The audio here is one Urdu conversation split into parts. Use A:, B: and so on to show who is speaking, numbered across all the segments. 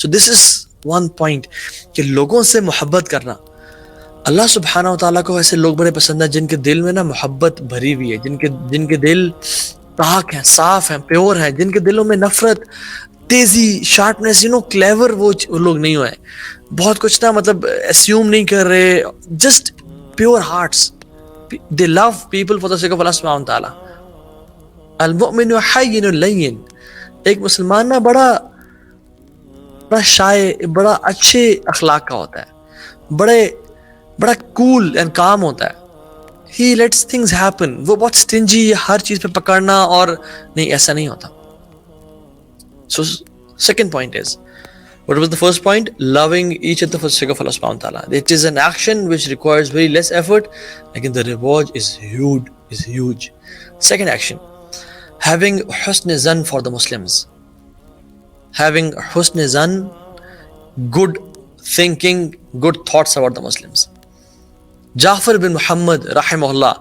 A: So this is one point کہ لوگوں سے محبت کرنا. اللہ سبحانہ و تعالیٰ کو ایسے لوگ بڑے پسند ہیں جن کے دل میں نا محبت بھری ہوئی ہے, جن کے دل پاک ہیں, صاف ہیں, پیور ہیں, جن کے دلوں میں نفرت, تیزی, شارپنیس, کلیور وہ لوگ نہیں ہوئے, بہت کچھ نا مطلب اسیوم نہیں کر رہے, just pure hearts. They love people for the sake of Allah سبحانہ و تعالیٰ. المؤمن حین لین, ایک مسلمان نا بڑا شائع, بڑا اچھے اخلاق کا ہوتا ہے, بڑا کول اینڈ کام ہوتا ہے. He lets things happen. وہ بہت stingy, ہر چیز پہ پکڑنا, اور نہیں, ایسا نہیں ہوتا. So second point is, what was the first point? Loving each other for the sake of Allah subhanahu wa ta'ala. It is an action which requires very less effort, lekin the reward is huge. Second action, having husn zan for the Muslims. Having husn zan, good thinking, good thoughts about the Muslims. جعفر بن محمد رحمہ اللہ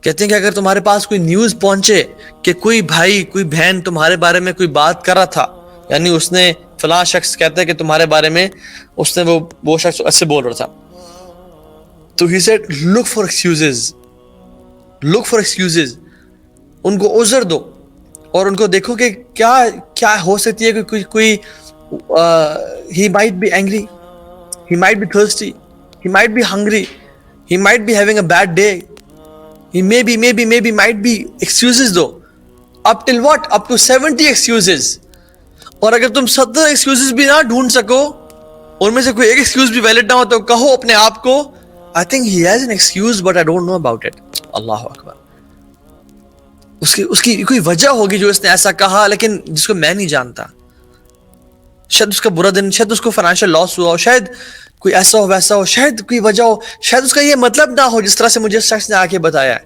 A: کہتے ہیں کہ اگر تمہارے پاس کوئی نیوز پہنچے کہ کوئی بھائی, کوئی بہن تمہارے بارے میں کوئی بات کر رہا تھا, یعنی اس نے فلاں شخص کہتا ہے کہ تمہارے بارے میں اس نے وہ شخص ایسے بول رہا تھا, تو he said look for excuses, ان کو عذر دو اور ان کو دیکھو کہ کیا ہو سکتی ہے کہ کوئی he might be angry, he might be thirsty, he might be hungry, he might be having a bad day, he maybe might be excuses though. Up till what? Up to 70 excuses. اور اگر تم 70 excuses بھی نہ ڈھونڈ سکو, ان میں سے کوئی ایک excuse بھی valid نہ ہو, تو کہو اپنے آپ کو I think he has an excuse but I don't know about it. اللہ اکبر. اس کی کوئی وجہ ہوگی جو اس نے ایسا کہا, لیکن جس کو میں نہیں جانتا. شاید اس کا برا دن, شاید اس کو فائنینشیل لاس ہوا ہو, شاید کوئی ایسا ہو ویسا ہو, شاید کوئی وجہ ہو, شاید اس کا یہ مطلب نہ ہو جس طرح سے مجھے اس شخص نے آ کے بتایا ہے,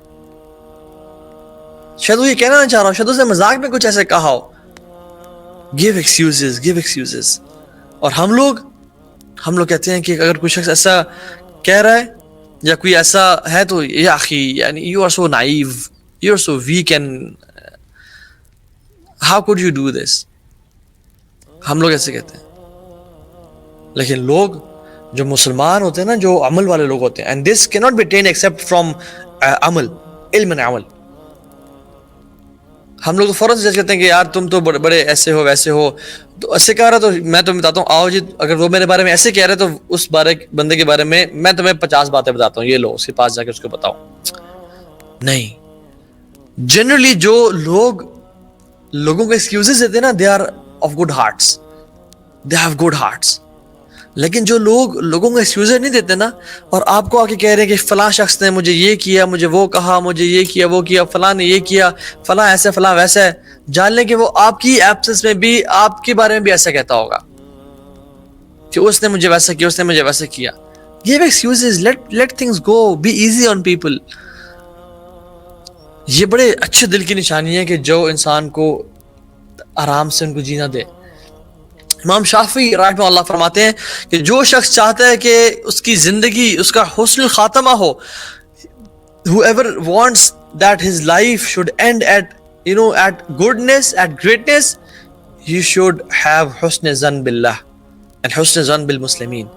A: شاید وہ یہ کہنا نہ چاہ رہا ہو, شاید اس نے مذاق میں کچھ ایسے کہا ہو. give excuses. اور ہم لوگ کہتے ہیں کہ اگر کوئی شخص ایسا کہہ رہا ہے یا کوئی ایسا ہے تو یا اخی یعنی you are so naive, you are so weak and how could you do this. ہم لوگ ایسے کہتے ہیں. لیکن لوگ جو مسلمان ہوتے ہیں نا, جو عمل والے لوگ ہوتے ہیں, and this cannot be attained except from عمل, علم and عمل. ہم لوگ تو فوراً سے کہتے ہیں کہ یار تم تو بڑے ایسے ہو ویسے ہو, تو ایسے کہہ رہا تو میں تمہیں بتاتا ہوں, آؤ جی, اگر وہ میرے بارے میں ایسے کہہ رہے تو اس بندے کے بارے میں تمہیں 50 باتیں بتاتا ہوں, یہ لو اس کے پاس جا کے اس کو بتاؤ. نہیں, جنرلی جو لوگوں کو ایکسکیوزز دیتے ہیں نا, they are of good hearts, they have good hearts. لیکن جو لوگوں کو ایکسکیوز نہیں دیتے نا, اور آپ کو آ کے کہہ رہے ہیں کہ فلاں شخص نے مجھے یہ کیا, مجھے وہ کہا, مجھے یہ کیا وہ کیا, فلاں نے یہ کیا, فلاں ایسے فلاں ویسا ہے, جان لیں کہ وہ آپ کی ایبسنس میں بھی آپ کے بارے میں بھی ایسا کہتا ہوگا کہ اس نے مجھے ویسا کیا, اس نے مجھے ویسا کیا. Give excuses, let things go, be easy on people. یہ بڑے اچھے دل کی نشانی ہے کہ جو انسان کو آرام سے ان کو جینا دے. امام شافعی رحمہ اللہ فرماتے ہیں کہ جو شخص چاہتا ہے کہ اس کی زندگی, اس کا حسن الخاتمہ ہو, whoever wants that his life should end at goodness, at greatness, he should have husn zan billah and husn zan bil muslimin.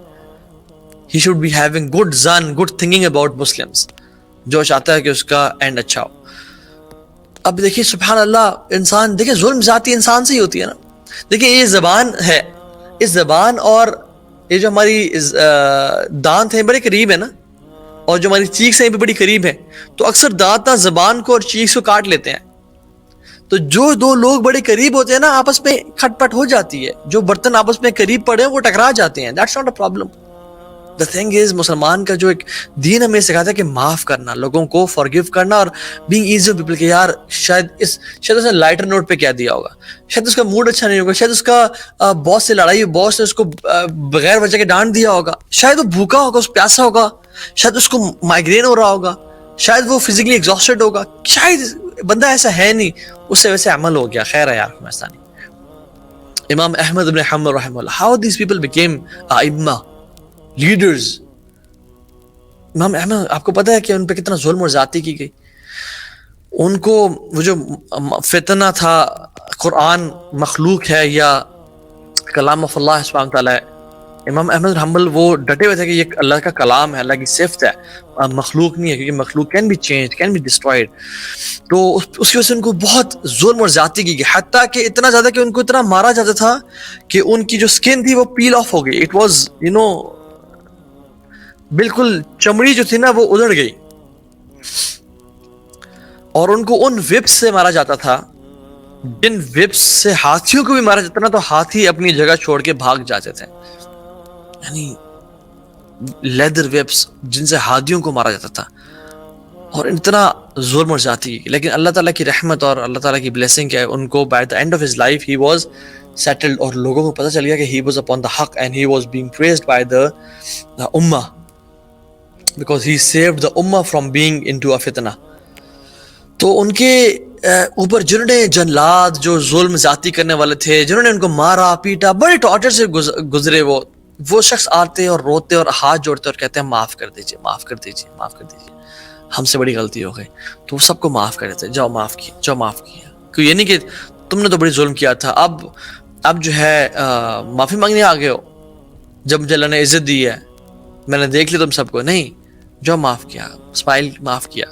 A: He should be having good zan, good thinking about Muslims. جو چاہتا ہے کہ اس کا اینڈ اچھا ہو. اب دیکھیے سبحان اللہ, انسان دیکھیں ظلم ذاتی انسان سے ہی ہوتی ہے نا. دیکھیں یہ زبان ہے, اس زبان اور یہ جو ہماری دانت ہیں بڑے قریب ہے نا, اور جو ہماری چیکس ہیں بھی بڑی قریب ہیں, تو اکثر دانت نہ زبان کو اور چیکس کو کاٹ لیتے ہیں. تو جو دو لوگ بڑے قریب ہوتے ہیں نا, آپس میں کھٹ پٹ ہو جاتی ہے, جو برتن آپس میں قریب پڑے ہیں وہ ٹکرا جاتے ہیں. That's not a problem. The thing is, مسلمان کا جو ایک دین ہمیں سکھاتا ہے کہ معاف کرنا, لوگوں کو forgive کرنا, اور being easy on people, کہ یار شاید اس نے لائٹر نوٹ پہ کیا دیا ہوگا, شاید اس کا موڈ اچھا نہیں ہوگا, شاید اس کا باس سے لڑائی, باس نے اس کو بغیر وجہ کے ڈانٹ دیا ہوگا, شاید وہ بھوکا ہوگا, اس پیاسا ہوگا, شاید اس کو مائگرین ہو رہا ہوگا, شاید وہ فزیکلی ایگزاسٹڈ ہوگا, شاید بندہ ایسا ہے نہیں, اس سے ویسے عمل ہو گیا. خیر ہے یار, ایسا نہیں. امام احمد بن حنبل رحمہ اللہ, how these people became ائمہ, لیڈرز. امام احمد, آپ کو پتہ ہے کہ ان پہ کتنا ظلم اور زیادتی کی گئی. ان کو وہ جو فتنہ تھا قرآن مخلوق ہے یا کلام آف اللہ سبحانہ تعالیٰ ہے. امام احمد بن حنبل وہ ڈٹے ہوئے تھے کہ یہ اللہ کا کلام ہے, اللہ کی صفت ہے, مخلوق نہیں ہے, کیونکہ مخلوق can be change, can be destroyed. تو اس کی وجہ سے ان کو بہت ظلم اور زیادتی کی گئی, حتیٰ کہ اتنا زیادہ کہ ان کو اتنا مارا جاتا تھا کہ ان کی جو اسکن تھی وہ پیل آف ہو گئی. اٹ واز بالکل چمڑی جو تھی نا وہ ادھڑ گئی. اور ان کو ان وپس سے مارا جاتا تھا جن وپس سے ہاتھیوں کو بھی مارا جاتا نا تو ہاتھی اپنی جگہ چھوڑ کے بھاگ جاتے تھے. یعنی لیدر ویپس جن سے ہادیوں کو مارا جاتا تھا, اور اتنا ظلم اور زیادتی. لیکن اللہ تعالیٰ کی رحمت اور اللہ تعالیٰ کی بلیسنگ ہے, ان کو by the and of his life he was settled, اور لوگوں کو پتہ چل گیا کہ ہی واز اپون دا حق and he was being praised by the امہ بیکاز ہی سیوڈ دا امہ فرام بینگ انٹو اے فتنہ. تو ان کے اوپر جنہوں نے جنلات جو ظلم زیادتی کرنے والے تھے, جنہوں نے ان کو مارا پیٹا, بڑے ٹارچر سے گزرے, وہ شخص آتے اور روتے اور ہاتھ جوڑتے اور کہتے ہیں معاف کر دیجیے, معاف کر دیجیے, معاف کر دیجیے, ہم سے بڑی غلطی ہو گئی. تو وہ سب کو معاف کر دیتے, جاؤ معاف کیا, جاؤ معاف کیا. کہ یہ نہیں کہ تم نے تو بڑی ظلم کیا تھا, اب جو ہے معافی مانگنے آ گئے ہو, جب مجھے اللہ نے عزت دی ہے, میں نے دیکھ لی تم سب کو, نہیں, جو معاف کیا, اسماعیل معاف کیا.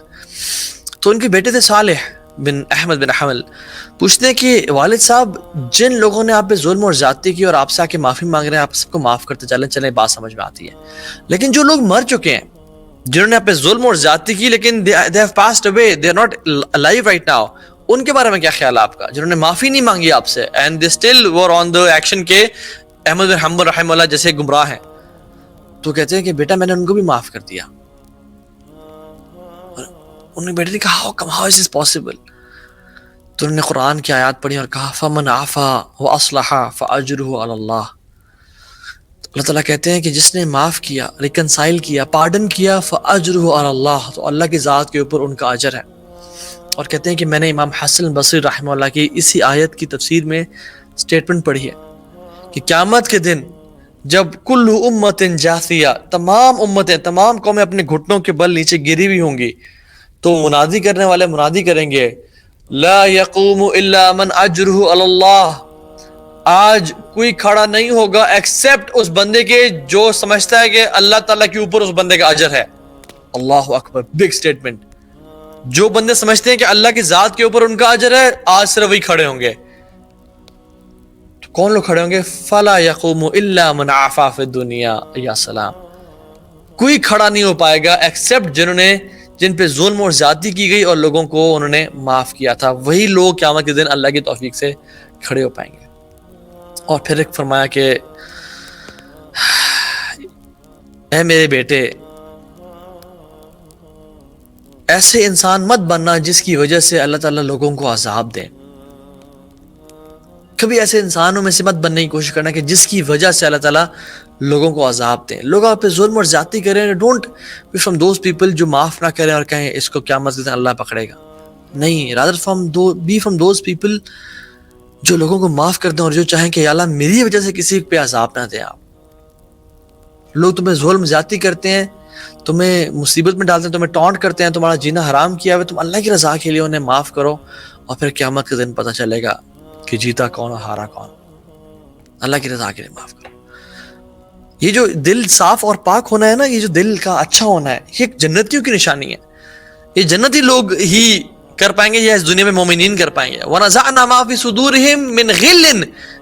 A: تو ان کے بیٹے تھے صالح بن احمد بن حنبل, پوچھتے ہیں کہ والد صاحب جن لوگوں نے آپ پہ ظلم اور زیادتی کی اور آپ سے آ کے معافی مانگ رہے ہیں, آپ سب کو معاف کرتے چلیں, بات سمجھ میں آتی ہے. لیکن جو لوگ مر چکے ہیں, جنہوں نے آپ پہ ظلم اور زیادتی کی لیکن they have passed away, they are not alive right now, ان کے بارے میں کیا خیال ہے آپ کا, جنہوں نے معافی نہیں مانگی آپ سے and they still were on the action کے احمد بن حنبل رحمہ اللہ جیسے گمراہ ہیں. تو کہتے ہیں کہ بیٹا میں نے ان کو بھی معاف کر دیا. انہوں نے بیٹے نے کہا how is this possible؟ تو انہوں نے قرآن کی آیات پڑھی اور کہا فَمَنْ عَفَا وَأَصْلَحَ فَأَجْرُهُ عَلَى اللَّهِ. اللہ تعالیٰ کہتے ہیں کہ جس نے معاف کیا, ریکنسائل کیا, پارڈن کیا, فَأَجْرُهُ عَلَى اللَّهِ, تو اللہ کی ذات کے اوپر ان کا اجر ہے. اور کہتے ہیں کہ میں نے امام حسن بصری رحمہ اللہ کی اسی آیت کی تفسیر میں سٹیٹمنٹ پڑھی ہے کہ قیامت کے دن جب کل امت جاثیہ, تمام امتیں, تمام قومیں اپنے گھٹنوں کے بل نیچے گری ہوئی ہوں گی, تو منادی کرنے والے منادی کریں گے لا یقوم الا من اجرہ علی اللہ, آج کوئی کھڑا نہیں ہوگا ایکسپٹ اس بندے کے جو سمجھتا ہے کہ اللہ تعالیٰ کے اوپر اس بندے کا اجر ہے. اللہ اکبر, بگ سٹیٹمنٹ. جو بندے سمجھتے ہیں کہ اللہ کی ذات کے اوپر ان کا اجر ہے, آج صرف وہی کھڑے ہوں گے. تو کون لوگ کھڑے ہوں گے؟ فلا یقوم الا من عفا فی الدنیا, یا سلام. کوئی کھڑا نہیں ہو پائے گا ایکسپٹ جن پہ ظلم اور زیادتی کی گئی اور لوگوں کو انہوں نے معاف کیا تھا, وہی لوگ قیامت کے دن اللہ کی توفیق سے کھڑے ہو پائیں گے. اور پھر ایک فرمایا کہ اے میرے بیٹے, ایسے انسان مت بننا جس کی وجہ سے اللہ تعالیٰ لوگوں کو عذاب دے. کبھی ایسے انسانوں میں سے مت بننے کی کوشش کرنا کہ جس کی وجہ سے اللہ تعالیٰ لوگوں کو عذاب دیں, لوگ آپ پہ ظلم اور زیادتی کریں. Don't be from those people جو معاف نہ کریں اور کہیں اس کو قیامت کے دن اللہ پکڑے گا. نہیں, rather be from those people جو لوگوں کو معاف کر دیں اور جو چاہیں کہ یا اللہ میری وجہ سے کسی پہ عذاب نہ دیں آپ. لوگ تمہیں ظلم زیادتی کرتے ہیں, تمہیں مصیبت میں ڈالتے ہیں, تمہیں ٹونٹ کرتے ہیں, تمہارا جینا حرام کیا ہوا, تم اللہ کی رضا کے لیے انہیں معاف کرو, اور پھر قیامت کے دن پتہ چلے گا کہ جیتا کون اور ہارا کون. اللہ کی رضا کے لیے معاف کرو. یہ جو دل صاف اور پاک ہونا ہے نا, یہ جو دل کا اچھا ہونا ہے, یہ ایک جنتیوں کی نشانی ہے. یہ جنتی لوگ ہی کر پائیں گے یا اس دنیا میں مومنین کر پائیں گے. وَنَزَعْنَا مَا فِي صُدُورِهِم مِّنْ غِلٍّ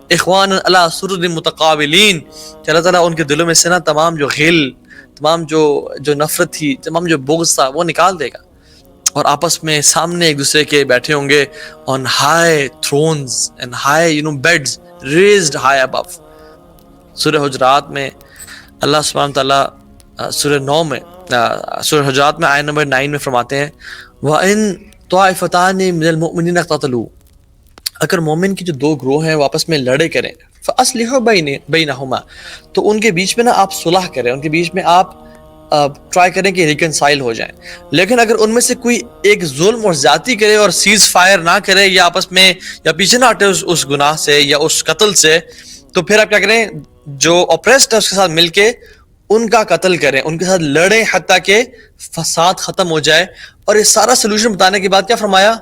A: إِخْوَانًا عَلَىٰ سُرُرٍ مُتَقَابِلِينَ, کہ اللہ تعالیٰ ان کے دلوں میں سے نا تمام جو غل, تمام جو نفرت تھی, تمام جو بغض تھا وہ نکال دے گا, اور آپس میں سامنے ایک دوسرے کے بیٹھے ہوں گے on high thrones and high beds raised high above. سورہ حجرات میں اللہ سبحانہ تعالیٰ سورہ 9 میں, سورہ حجرات میں آیت نمبر 9 میں فرماتے ہیں وَإِن طَائِفَتَانِ مِنَ الْمُؤْمِنِينَ اقْتَتَلُوا, اگر مومن کی جو دو گروہ ہیں وہ آپس میں لڑے کریں, فَأَصْلِحُوا بَيْنَهُمَا, تو ان کے بیچ میں نا آپ صلح کریں, ان کے بیچ میں آپ ٹرائی کریں کہ ریکنسائل ہو جائیں. لیکن اگر ان میں سے کوئی ایک ظلم اور زیادتی کرے اور سیز فائر نہ کرے یا آپس میں یا پیچھے نہ ہٹے اس گناہ سے یا اس قتل سے, تو پھر آپ کیا کریں, جو اپریسڈ ہے اس کے ساتھ مل کے ان کا قتل کریں, ان کے ساتھ لڑیں حتیٰ کہ فساد ختم ہو جائے. اور یہ سارا سلوشن بتانے کے بعد کیا فرمایا,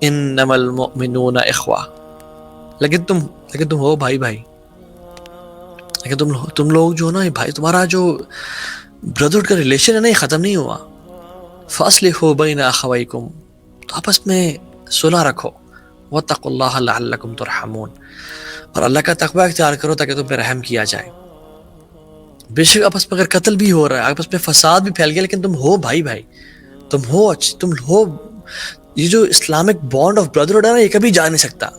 A: انما المؤمنون اخوہ, لیکن تم ہو بھائی بھائی, لیکن تم لوگ جو نا بھائی تمہارا جو بردرہڈ کا ریلیشن ہے نا یہ ختم نہیں ہوا. فاصلحوا بین اخویکم، تو آپس میں صلح رکھو. واتقوا اللہ لعلکم ترحمون، اور اللہ کا تقوی اختیار کرو تاکہ تم پہ رحم کیا جائے. بے شک آپس میں اگر قتل بھی ہو رہا ہے، آپس میں فساد بھی پھیل گیا، لیکن تم ہو بھائی، تم ہو. یہ جو اسلامک بانڈ آف بردرہڈ ہے نا یہ کبھی جا نہیں سکتا.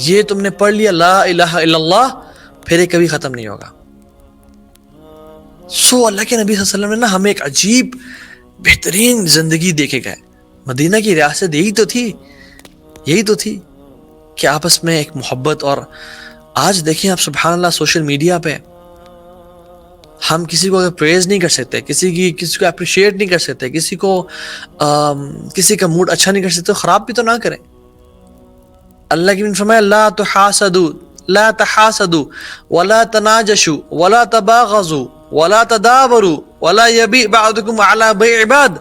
A: یہ تم نے پڑھ لیا لا الہ الا اللہ، پھر یہ کبھی ختم نہیں ہوگا. اللہ کے نبی صلی اللہ علیہ وسلم نے نا ہمیں ایک عجیب بہترین زندگی دے کے گئے. مدینہ کی ریاست یہی تو تھی کہ آپس میں ایک محبت. اور آج دیکھیں آپ سبحان اللہ سوشل میڈیا پہ ہم کسی کو پریز نہیں کر سکتے، کسی کو اپریشیٹ نہیں کر سکتے، کسی کا موڈ اچھا نہیں کر سکتے، خراب بھی تو نہ کریں. اللہ کی فرمایا لا تحاسدوا ولا تناجشوا ولا تباغضوا ولا تدابروا ولا يبيع بعضكم على بيع بعض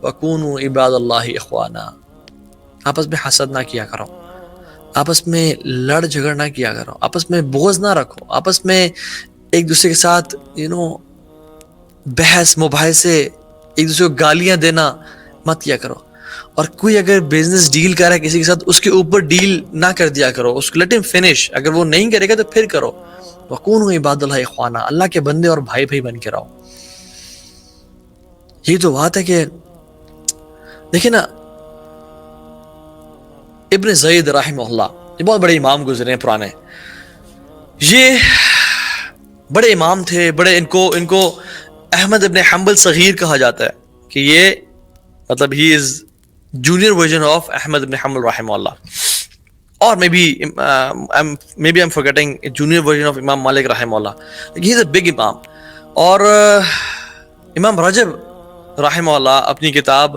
A: وكونوا عباد الله اخوانا. آپس میں حسد نہ کیا کرو، آپس میں لڑ جھگڑ نہ کیا کرو، آپس میں بغض نہ رکھو، آپس میں ایک دوسرے کے ساتھ بحث مباحثے، ایک دوسرے کو گالیاں دینا مت کیا کرو. اور کوئی اگر بزنس ڈیل کر رہا ہے کسی کے ساتھ، اس کے اوپر ڈیل نہ کر دیا کرو، اس کو لیٹ ہم فنش. اگر وہ نہیں کرے گا تو پھر کرو. وَكُونُوا عِبَادَ اللَّهِ اخوانا، اللہ کے بندے اور بھائی بن کے رہو. یہی تو بات ہے کہ دیکھیں نا ابن زید رحمہ اللہ، یہ بہت بڑے امام گزرے ہیں پرانے. یہ بڑے امام تھے، بڑے. ان کو احمد ابن حنبل صغیر کہا جاتا ہے کہ یہ مطلب ہی از جونیئر ورژن آف احمد ابن حنبل رحمہ اللہ. اور maybe I'm forgetting junior version of امام مالک رحمہ اللہ. he is a big امام. اور امام رجب رحمہ اللہ اپنی کتاب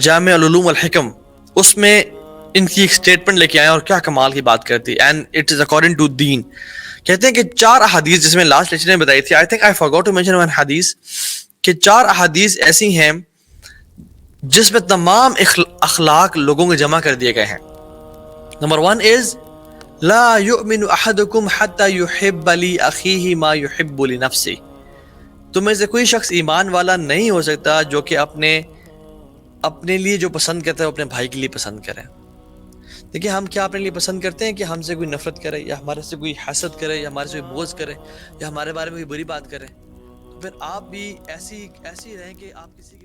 A: جامع العلوم والحکم اس میں ان کی ایک اسٹیٹمنٹ لے کے آئے اور کیا کمال کی بات کرتی. and it is according to دین. کہتے ہیں کہ 4 احادیث، جس میں لاسٹ لیکچر میں بتائی تھی، I think I forgot to mention one حدیث، کہ 4 احادیث ایسی ہیں جس میں تمام اخلاق لوگوں کے جمع کر دیے گئے ہیں. نمبر 1 is لا يؤمن احدكم حتى يحب لأخيه ما يحب لنفسه. تم میں سے کوئی شخص ایمان والا نہیں ہو سکتا جو کہ اپنے لیے جو پسند کرتا ہے وہ اپنے بھائی کے لیے پسند کرے. دیکھیں ہم کیا اپنے لیے پسند کرتے ہیں کہ ہم سے کوئی نفرت کرے، یا ہمارے سے کوئی حسد کرے، یا ہمارے سے کوئی بغض کرے، یا ہمارے بارے میں کوئی بری بات کرے. تو پھر آپ بھی ایسی رہیں کہ آپ کسی